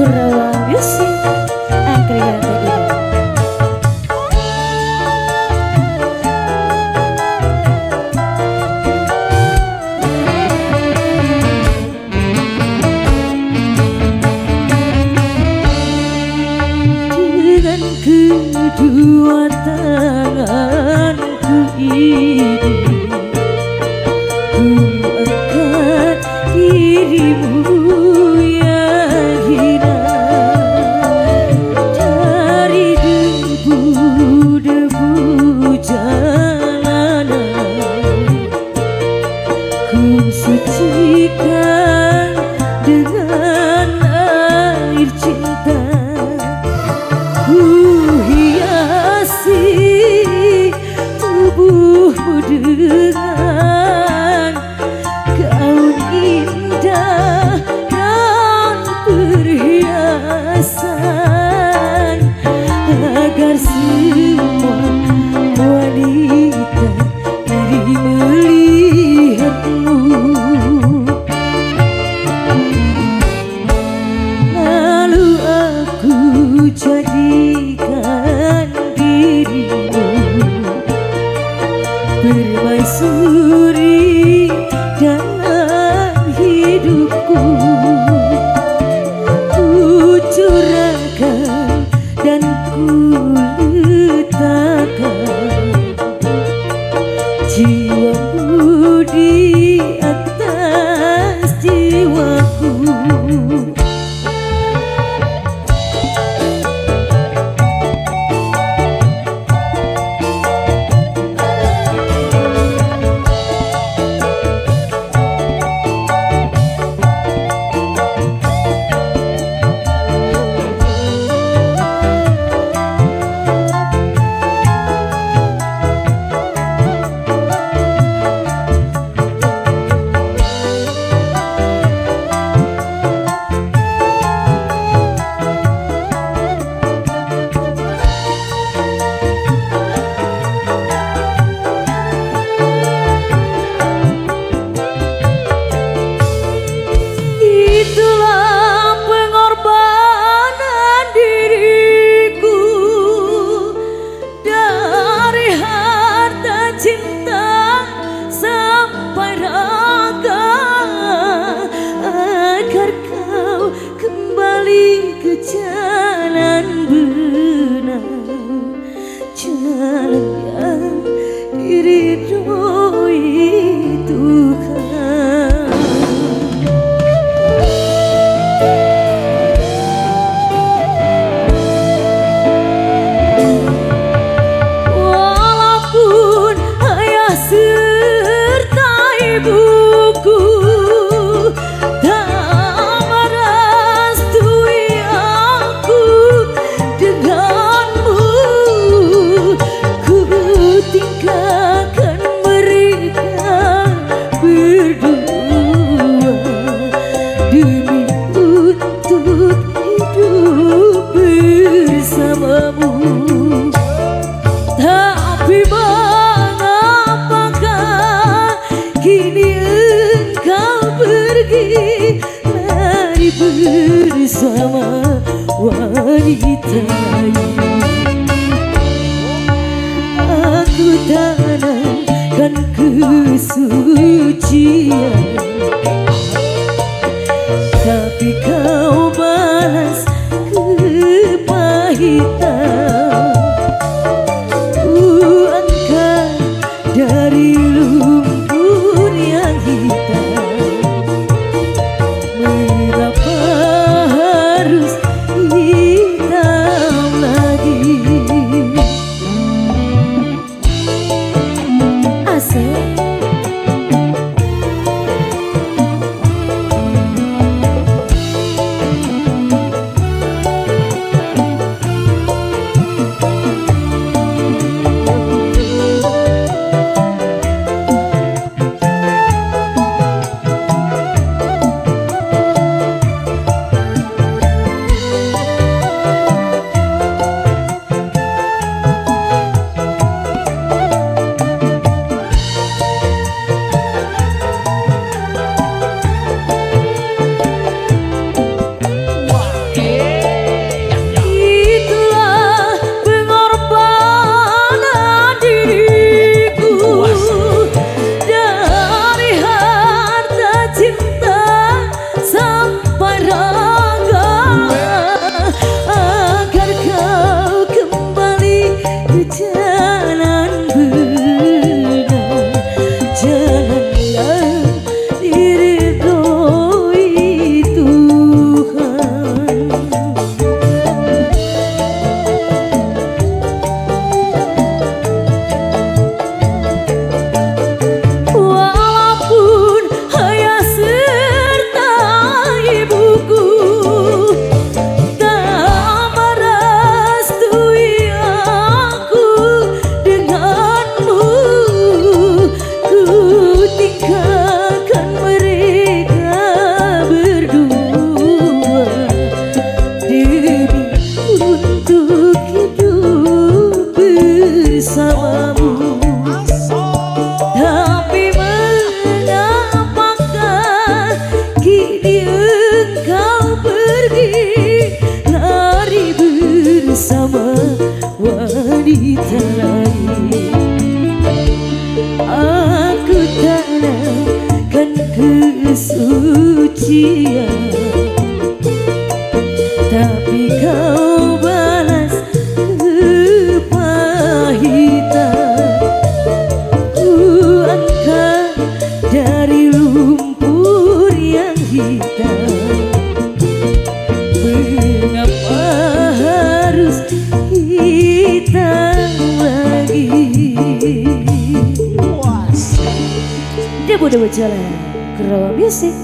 Kurang sih angkringan tadi. Dengan kedua tanganku ini ku angkat dirimu yang hina dari debu-debu jalanan. Ku sucikan dengan air cinta, ku hiasi tubuhmu dengan gaun indah dan perhiasan, agar semua wanita iri melihatmu. Lalu aku jadikan dirimu permaisuri dalam hidupku. Ku curahkan dan ku letakkan jiwamu di atas jiwaku. Jalan benar, jalan yang diridhoi Tuhan. Walaupun ayah serta ibuku tapi mengapakah kini engkau pergi lari bersama wanita lain? Aku tanamkan kesucian, tapi kau balas kepahitan. Dari lumpur yang hitam, mengapa harus hitam lagi? Asal rangga agar kau kembali ke jalan benar, jalan yang diridhoi Tuhan. Walaupun ayah serta ibuku tak merestui aku denganmu, ku tinggalkan mereka berdua demi untuk hidup bersamamu. Tapi mengapakah kini engkau pergi lari bersama wanita lain? Aku tanamkan kesucian, tapi kau balas kepahitan. Ku angkat dari lumpur yang hitam, mengapa harus hitam lagi? Debu jalan Kerawa Music.